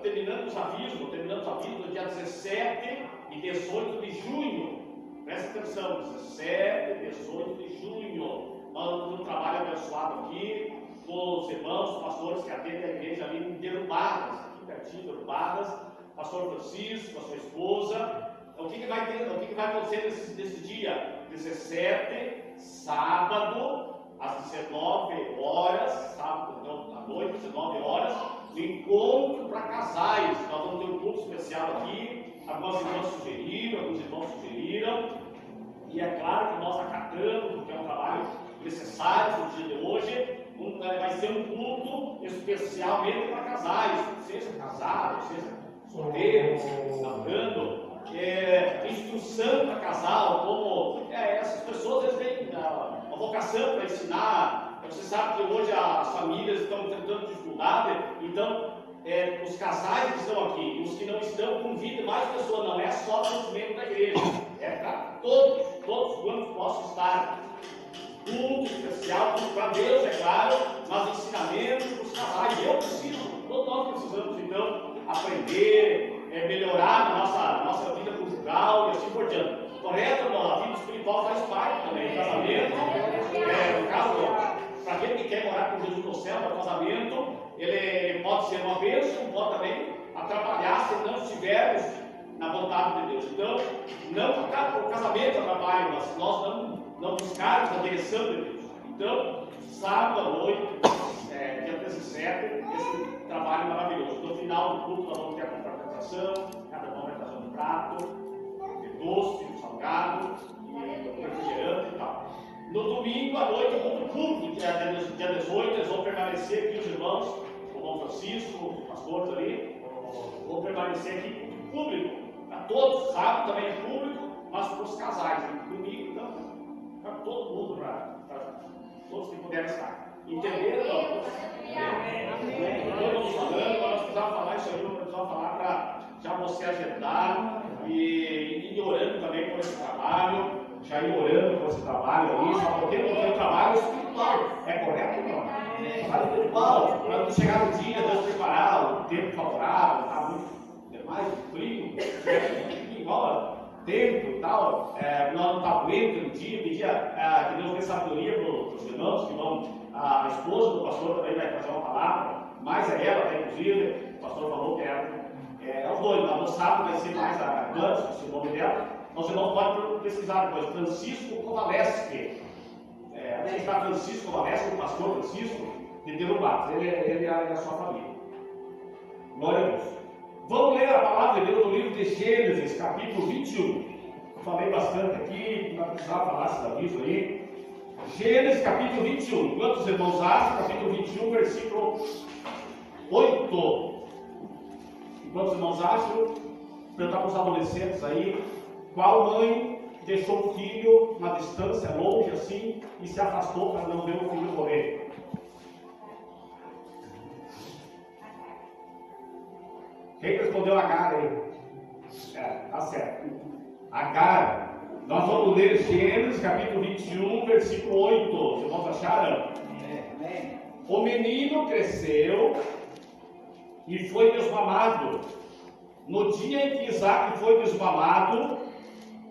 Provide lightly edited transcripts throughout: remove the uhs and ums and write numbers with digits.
terminando os avisos no dia 17 e 18 de junho. Presta atenção, 17 e 18 de junho. Nós vamos fazer um trabalho abençoado aqui com os irmãos, pastores que atendem a igreja ali em Derrubadas, aqui pertinho de Derrubadas, pastor Francisco, a sua esposa. O que vai acontecer nesse dia? 17, sábado, às 19 horas, sábado então, à noite, 19 horas, o encontro para casais. Nós vamos ter um culto especial aqui. Alguns irmãos sugeriram, e é claro que nós acatamos, porque é um trabalho necessário no dia de hoje. Vai ser um culto especialmente para casais, seja casado, seja solteiro, namorando. Instrução para casal, como essas pessoas eles têm uma vocação para ensinar. Você sabe que hoje as famílias estão enfrentando dificuldade, então os casais que estão aqui, os que não estão, convidem mais pessoas, não é só para os membros da igreja, é para todos quantos possam estar. Culto especial, para Deus, é claro, mas ensinamento para os casais. Todos nós precisamos então aprender, melhorar a nossa vida conjugal e assim por diante. Correto? A vida espiritual faz parte também. O casamento, no caso, para aquele que quer morar com Jesus no céu, o casamento, ele pode ser uma bênção, pode também atrapalhar se não estivermos na vontade de Deus. Então, não o casamento atrapalha, mas nós não buscarmos a direção de Deus. Então, sábado à noite, dia 17, esse trabalho maravilhoso. No final do culto, nós vamos ter a confraternização, cada um vai trazer um prato de doce, de salgado, e refrigerante e tal. No domingo à noite, o culto público, dia 18, eles vão permanecer aqui, os irmãos, o irmão Francisco, os pastores ali, vão permanecer aqui, público, para todos. Sábado também é público, mas para os casais. Domingo, então, para todo mundo, para todos que puderem estar. Entenderam? Estamos falando, nós precisamos falar isso aí, nós precisamos falar para já você agendar e ir orando também por esse trabalho, já ir orando por esse trabalho aí, só porque o trabalho espiritual. É correto ou não? Trabalho espiritual, para chegar no dia, Deus preparar o tempo favorável, está muito mais frio, igual tempo e tal, nós não está aguento no dia, pedia que Deus dê sabedoria para os irmãos que vão. A esposa do pastor também vai trazer uma palavra, mais é ela, até inclusive, o pastor falou que é os dois, mas no sábado vai ser mais a Gans, esse nome dela. Os irmãos podem pesquisar depois, Francisco Kowaleski. Aqui está Francisco Kowaleski, o pastor Francisco de Derrubadas, ele e a sua família. Glória a Deus. Vamos ler a palavra de Deus no livro de Gênesis, capítulo 21. Falei bastante aqui, não precisava falar esse aviso aí. Gênesis capítulo 21. Quantos irmãos acham? Capítulo 21, versículo 8. Quantos irmãos acham? Perguntar para os adolescentes aí. Qual mãe deixou o filho na distância, longe assim, e se afastou para não ver o filho morrer? Quem respondeu Agar aí? Tá certo. Agar. Nós vamos ler Gênesis capítulo 21, versículo 8. Os irmãos acharam? Amém. O menino cresceu e foi desmamado. No dia em que Isaac foi desmamado,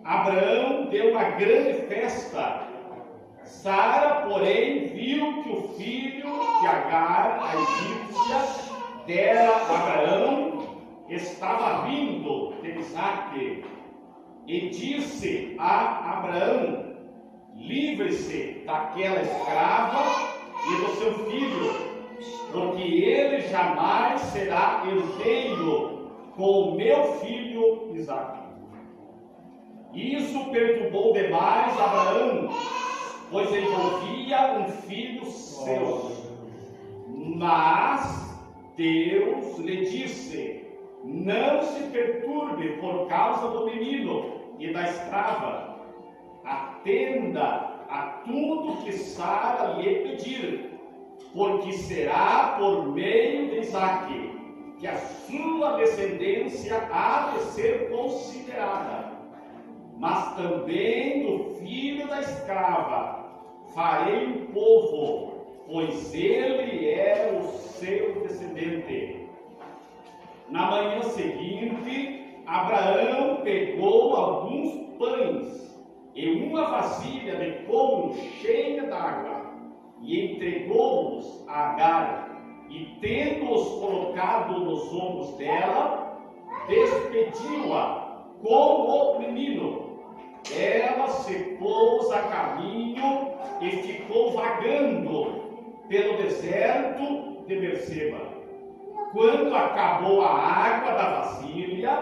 Abraão deu uma grande festa. Sara, porém, viu que o filho de Agar, a egípcia, dera a Abraão, estava vindo de Isaac. E disse a Abraão: livre-se daquela escrava e do seu filho, porque ele jamais será herdeiro com o meu filho Isaque. Isso perturbou demais Abraão, pois envolvia um filho seu. Mas Deus lhe disse: não se perturbe por causa do menino e da escrava. Atenda a tudo que Sara lhe pedir, porque será por meio de Isaque que a sua descendência há de ser considerada. Mas também do filho da escrava farei um povo, pois ele é o seu descendente. e uma vasilha de couro cheia d'água, e entregou-os a Agar, e tendo-os colocado nos ombros dela, despediu-a com o menino. Ela se pôs a caminho e ficou vagando pelo deserto de Berseba. Quando acabou a água da vasilha,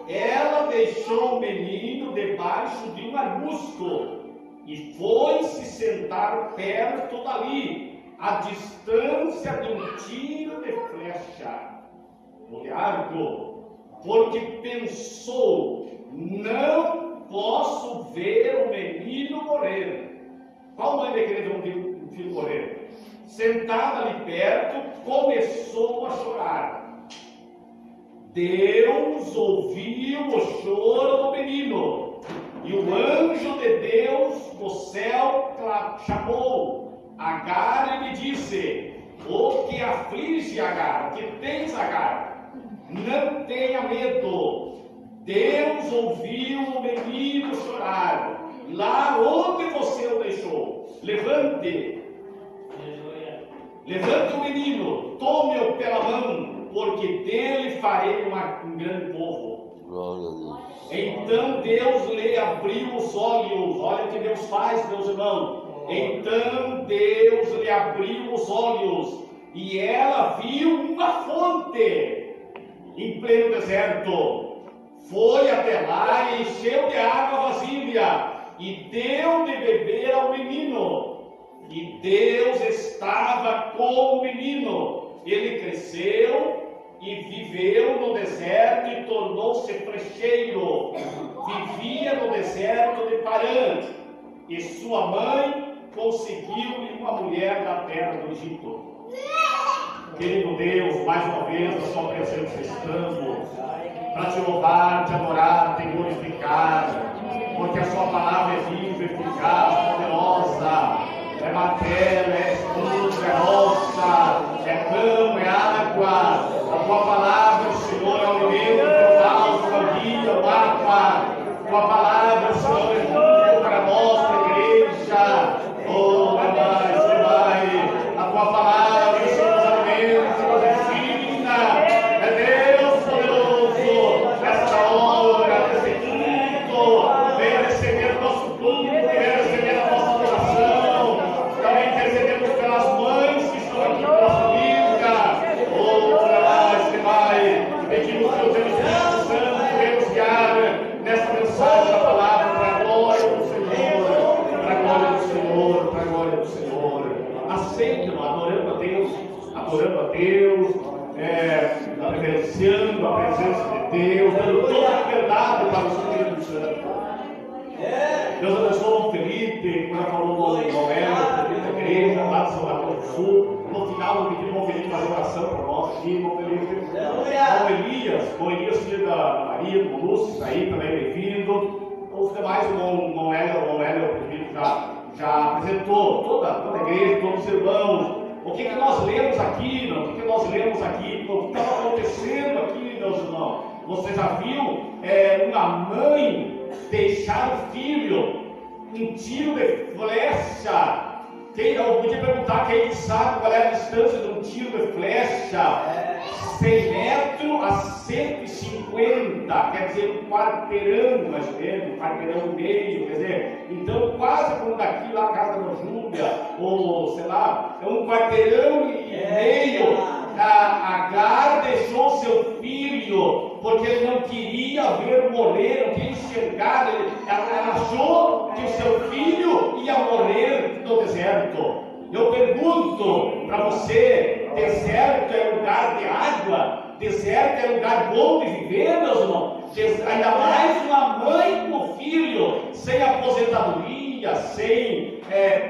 ela deixou o menino debaixo de um arbusto e foi se sentar perto dali, à distância de um tiro de flecha no largo, porque pensou: não posso ver o menino morrer. Qual mãe vai querer ver um filho morrer? Sentada ali perto, começou a chorar. Deus ouviu o choro do menino, e o anjo de Deus do céu chamou Agar e lhe disse: o que aflige, Agar? O que tens, Agar? Não tenha medo. Deus ouviu o menino chorar lá onde você o deixou. Levante o menino, tome-o pela mão, porque dele farei um grande povo. Glória a Deus. Então Deus lhe abriu os olhos. Olha o que Deus faz, meus irmãos. Então Deus lhe abriu os olhos, e ela viu uma fonte em pleno deserto. Foi até lá e encheu de água a vasilha, e deu de beber ao menino. E Deus estava com o menino. Ele cresceu e viveu no deserto e tornou-se flecheiro. Vivia no deserto de Parã. E sua mãe conseguiu-lhe uma mulher da terra do Egito. Querido Deus, mais uma vez a sua presença estamos para te louvar, te adorar, te glorificar, porque a sua palavra é viva, eficaz, poderosa. É matéria, é escudo, é roça, é pão, é água. A tua palavra, Senhor, é o alimento, o bálsamo, a guia, o mapa. A tua palavra, Senhor, é tudo para a nossa igreja. Oh, Pai, a tua palavra, Senhor, nos alimenta, nos ensina. É Deus poderoso, nesta hora, nesse culto. Venha receber o nosso culto, venha receber a nossa oração. Também intercedemos pelas mães que estão aqui na nossa vida. Oh, Pai, pedimos que o teu Espírito Santo venha nos guiar nessa mensagem da palavra para a glória do Senhor, para a glória do Senhor, para a glória do Senhor. Aceita-nos, adorando a Deus, reverenciando a presença de Deus, dando toda a liberdade para o Espírito Santo. Deus abençoe o Felipe, quando ela falou do Noel, da igreja, lá de São Mateus do Sul. No final, eu pedi para o Felipe fazer oração para nós aqui, irmão Felipe. Com Elias, filho da Maria, com Lúcio, aí também bem-vindo. Os demais, o Noel, o Felipe já apresentou toda a igreja, todos os irmãos. O que nós lemos aqui, irmão? O que nós lemos aqui? O que estava acontecendo aqui, meus irmãos? Você já viu uma mãe deixar o filho um tiro de flecha? Eu podia perguntar quem sabe qual é a distância de um tiro de flecha. 100 metros a 150, quer dizer, um quarteirão, mais ou menos, um quarteirão e meio, quer dizer, então quase como daqui lá a casa da Júlia, ou sei lá, é um quarteirão e meio. A Agar deixou seu filho, porque ele não queria ver morrer, não queria enxergar, ela achou que o seu filho ia morrer no deserto. Eu pergunto para você: deserto é lugar de água? Deserto é lugar bom de viver, meus irmãos? Ainda mais uma mãe com filho, sem aposentadoria, sem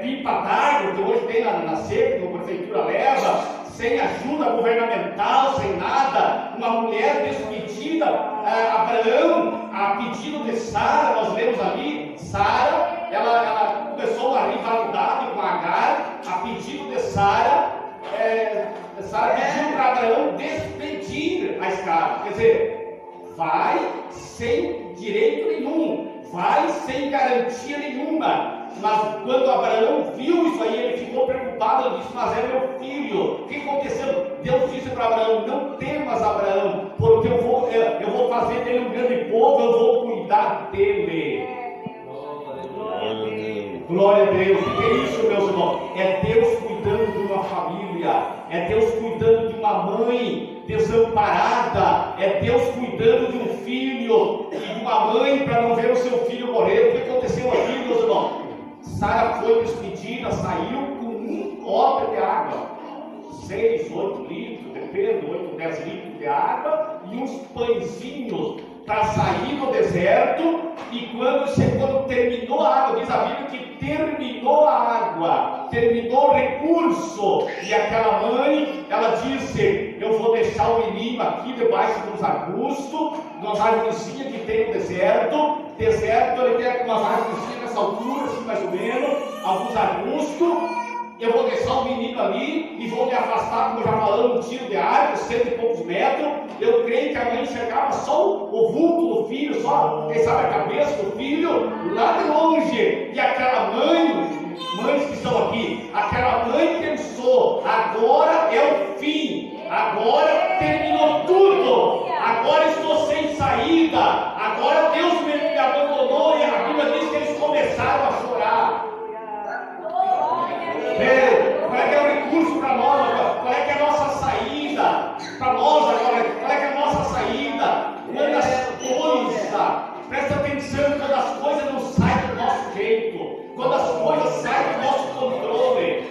pipa d'água, que hoje tem na seca, que a prefeitura leva, sem ajuda governamental, sem nada, uma mulher despedida. Abraão, a pedido de Sara, nós lemos ali, Sara, ela começou uma rivalidade com Agar, a pedido de Sara. Sara pediu para Abraão despedir a escrava, quer dizer, vai sem direito nenhum, vai sem garantia nenhuma. Mas quando Abraão viu isso aí, ele ficou preocupado. Ele disse: mas é meu filho. O que aconteceu? Deus disse para Abraão: não temas, Abraão, porque eu vou fazer dele um grande povo, eu vou cuidar dele. Glória a Deus. O que é isso, meus irmãos? É Deus cuidando de uma família, é Deus cuidando de uma mãe desamparada, é Deus cuidando de um filho e de uma mãe para não ver o seu filho morrer. O que aconteceu aqui, meus irmãos? Sara foi despedida, saiu com um copo de água, 6, 8 litros, depende, 8, 10 litros de água e uns pãezinhos para sair no deserto. E quando terminou a água, diz a Bíblia que terminou a água, terminou o recurso, e aquela mãe, ela disse: eu vou deixar o menino aqui debaixo dos arbustos, nas árvorezinhas que tem no deserto. Deserto, ele tem umas árvorezinhas nessa altura, assim mais ou menos, alguns arbustos. Eu vou deixar o menino ali e vou me afastar, como já falamos, um tiro de arco, 100 e poucos metros. Eu creio que a mãe enxergava só o vulto do filho, só, quem sabe, a cabeça do filho, lá de longe. E aquela mães que estão aqui, aquela mãe pensou: agora é o fim, agora terminou tudo, agora estou sem saída, agora Deus me abandonou. E a Bíblia diz que eles começaram a chorar. Qual é que é o recurso para nós agora? Qual é que é a nossa saída para nós agora? Qual é que é a nossa saída? Quando as coisas, presta atenção, quando as coisas não saem do nosso jeito, quando as coisas saem do nosso controle.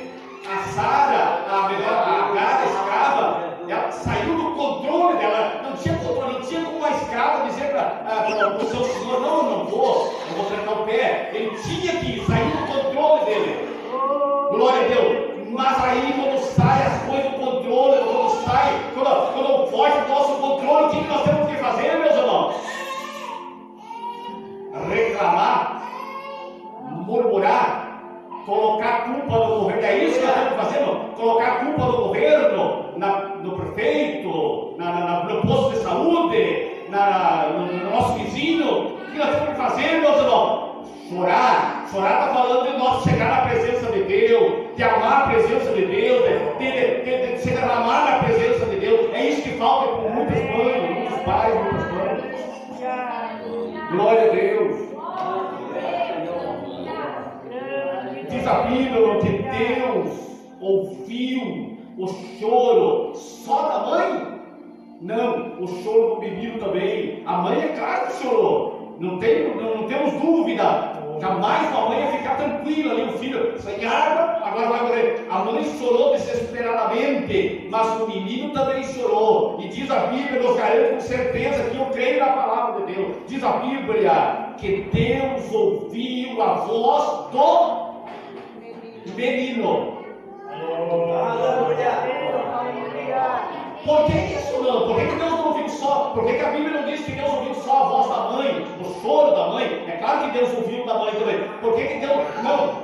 A Sara, a Agar, a escrava, ela saiu do controle dela, não tinha controle, não tinha como uma escrava dizer para o seu senhor: não, eu não vou, eu vou trancar o pé. Ele tinha que sair do controle dele. Glória a Deus. Mas aí quando sai as coisas do controle, quando foge do nosso controle, o que nós temos que fazer, meus irmãos? Reclamar, murmurar, colocar a culpa no governo. É isso que nós estamos fazendo? Colocar a culpa no governo, no prefeito, no posto de saúde, no nosso vizinho. O que nós temos que fazer, meus irmãos? Chorar está falando de nós chegar na presença de Deus, de amar a presença de Deus, de se derramar na presença de Deus. É isso que falta com muitas mães, muitos pais, muitas mães. Glória a Deus. Diz a Bíblia que Deus ouviu o choro só da mãe? Não, o choro do menino também. A mãe, é claro que chorou, não temos dúvida. Jamais a mãe ia ficar tranquila ali, o filho sem água, agora vai morrer. A mãe chorou desesperadamente, mas o menino também chorou. E diz a Bíblia, eu garanto com certeza que eu creio na palavra de Deus. Diz a Bíblia que Deus ouviu a voz do menino. Por que isso não? Por que Deus não ouviu só? Por que a Bíblia não diz que Deus ouviu só a voz da mãe, o choro da mãe? É claro que Deus ouviu da mãe também. Por que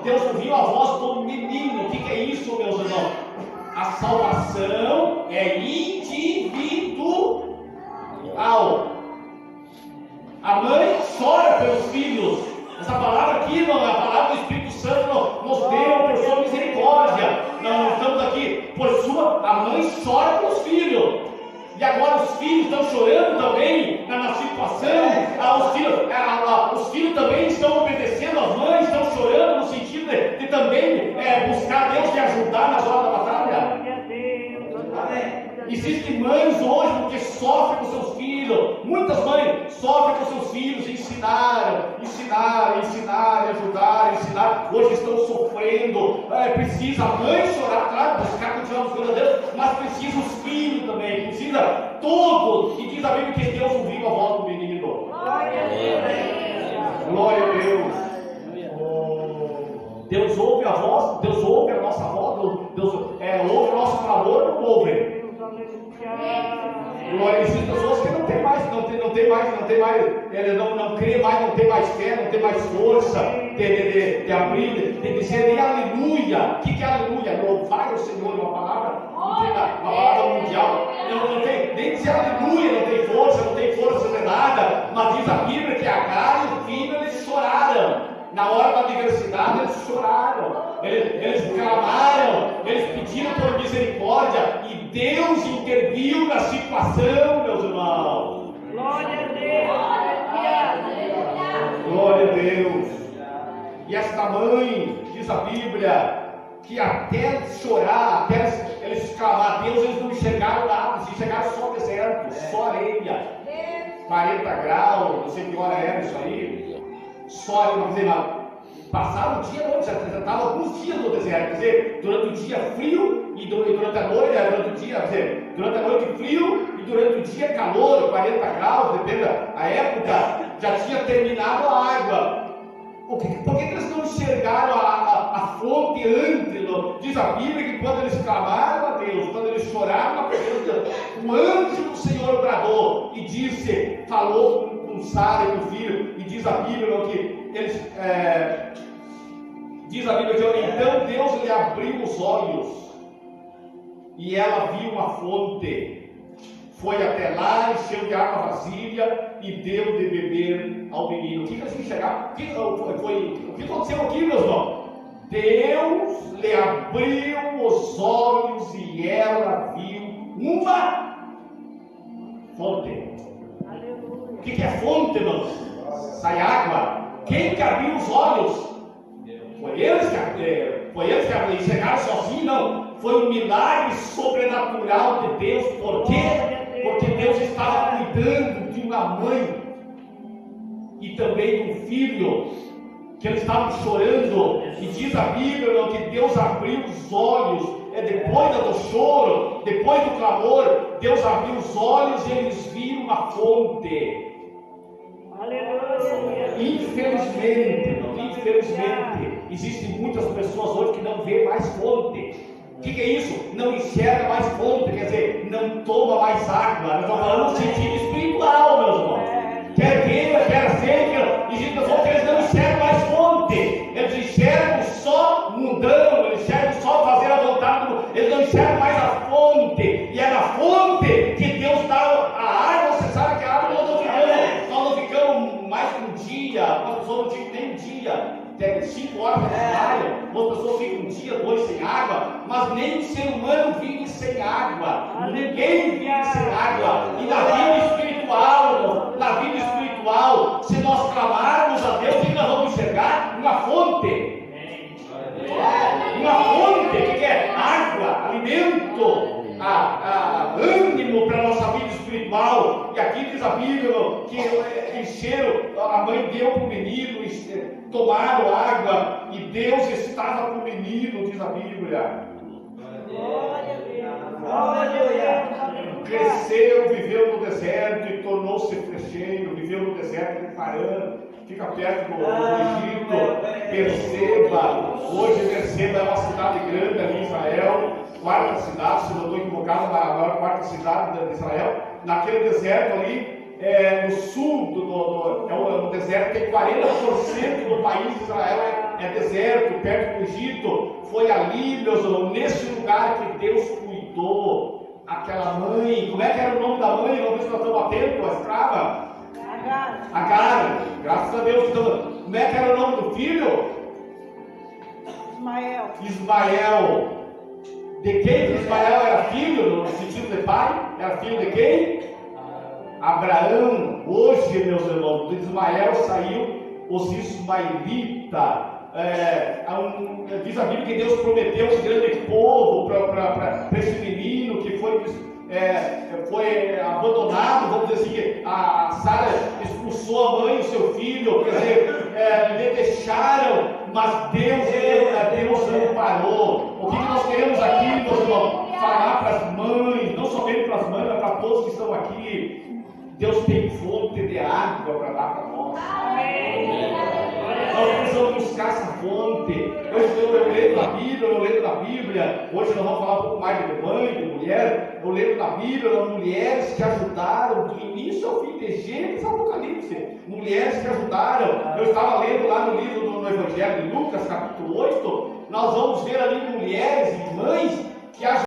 Deus ouviu a voz do menino? O que é isso, meus irmãos? A salvação é individual. A mãe chora pelos filhos. Essa palavra aqui, não, é a palavra do Espírito Santo nos deu por sua misericórdia. Nós estamos aqui por sua. A mãe chora pelos filhos. E agora os filhos estão chorando também na situação. Os filhos também estão obedecendo às mães, estão chorando no sentido de também buscar Deus e ajudar nas horas da batalha. Existem mães hoje que sofrem com seus filhos. Muitas mães sofrem com seus filhos, ensinaram, ajudar. Hoje estão sofrendo. Precisa a mãe chorar, claro, buscar continuar buscando a Deus, mas precisa os filhos também, precisa todos. E diz a Bíblia que Deus ouviu a voz do menino. Glória a Deus. Deus ouve a voz, Deus ouve a nossa voz, Deus ouve o nosso clamor, não ouve. Glória, existem pessoas que não crê mais, não crê mais, não tem mais fé, não tem mais força de abrir, de dizer nem aleluia. O que é aleluia? Louvar o Senhor, uma palavra mundial. Não tem, nem dizer aleluia, não tem força de nada. Mas diz a Bíblia que Agar e o filho, eles choraram, eles clamaram, eles pediram por misericórdia e Deus interviu na situação, meus irmãos. Glória a Deus. Glória a Deus. E esta mãe, diz a Bíblia, que até chorar, até eles clamar a Deus, eles não enxergaram nada, eles enxergaram só deserto, só areia, 40 graus, não sei que hora era isso aí, só areia, passaram o dia, já estava alguns dias no deserto, quer dizer, durante o dia frio e durante a noite, durante a noite frio e durante o dia calor, 40 graus, depende da época, já tinha terminado a água. Por que eles não enxergaram a fonte antes? Diz a Bíblia que quando eles clamaram a Deus, quando eles choraram a Deus, o anjo do Senhor bradou e disse, falou com Sara e com o filho, e diz a Bíblia que eles, diz a Bíblia que então Deus lhe abriu os olhos e ela viu uma fonte. Foi até lá, encheu de água a vasilha e deu de beber ao menino. O que eles enxergaram? O que aconteceu aqui, meus irmãos? Deus lhe abriu os olhos e ela viu uma fonte. O que é fonte, irmãos? Sai água. Quem que abriu os olhos? Foi eles que abriram. Chegaram sozinhos? Não. Foi um milagre sobrenatural de Deus. Por quê? Porque Deus estava cuidando de uma mãe e também de um filho, que eles estavam chorando, e diz a Bíblia que Deus abriu os olhos, depois do choro, depois do clamor, Deus abriu os olhos e eles viram uma fonte. Aleluia. Infelizmente, existem muitas pessoas hoje que não vê mais fonte. O que é isso? Não enxerga mais fonte, quer dizer, não toma mais água. Nós estamos falando no sentido espiritual, meus irmãos. Quer queira, quer seja, existe pessoas que eles não enxergam mais fonte, eles enxergam só mundano, eles enxergam só fazer a vontade do mundo, eles não enxergam mais a fonte, e é na fonte que Deus dá a água. Você sabe que a água nós não ficamos mais que um dia, as pessoas não ficam nem um dia. Tem 5 horas de trabalho, as pessoas ficam um dia, 2 sem água, mas nem o ser humano vive sem água, ninguém vive sem água. E na vida espiritual, se nós clamarmos a Deus, o que nós vamos enxergar? Uma fonte. Uma fonte, que é água, alimento, ânimo para a nossa vida espiritual. E aqui diz a Bíblia que encheram, a mãe deu para o menino, tomaram água e Deus estava com o menino, diz a Bíblia. Cresceu, viveu no deserto e tornou-se flecheiro, viveu no deserto de Parã, fica perto do Egito. Berseba, hoje Berseba é uma cidade grande ali em Israel, 4ª cidade, se não estou equivocado, a maior 4ª cidade de Israel. Naquele deserto ali, no sul, no deserto, tem 40% do país de Israel é deserto, perto do Egito. Foi ali, meus irmãos, nesse lugar que Deus cuidou aquela mãe. Como é que era o nome da mãe? Vamos ver se nós estamos atentos, a escrava. Agar. Graças a Deus. Como é que era o nome do filho? Ismael. De quem que Ismael era filho, no sentido de pai? Era filho de quem? Abraão. Hoje, meus irmãos, de Ismael saiu os ismaelitas. Diz a Bíblia que Deus prometeu um grande povo para esse menino que foi abandonado, vamos dizer assim, a Sara expulsou a mãe e o seu filho, quer dizer, lhe deixaram, mas Deus amparou. O que nós queremos aqui, meus irmãos? Falar para as mães, não somente para as mães, mas para todos que estão aqui. Deus tem fonte de água para dar para nós. Nós precisamos buscar essa fonte. Eu lendo na Bíblia, hoje nós vamos falar um pouco mais de mãe, de mulher. Eu lendo na Bíblia, mulheres que ajudaram do início ao fim, de Gênesis ao Apocalipse. Mulheres que ajudaram. Eu estava lendo lá no livro no Evangelho de Lucas, capítulo 8. Nós vamos ver ali mulheres e mães que ajudaram.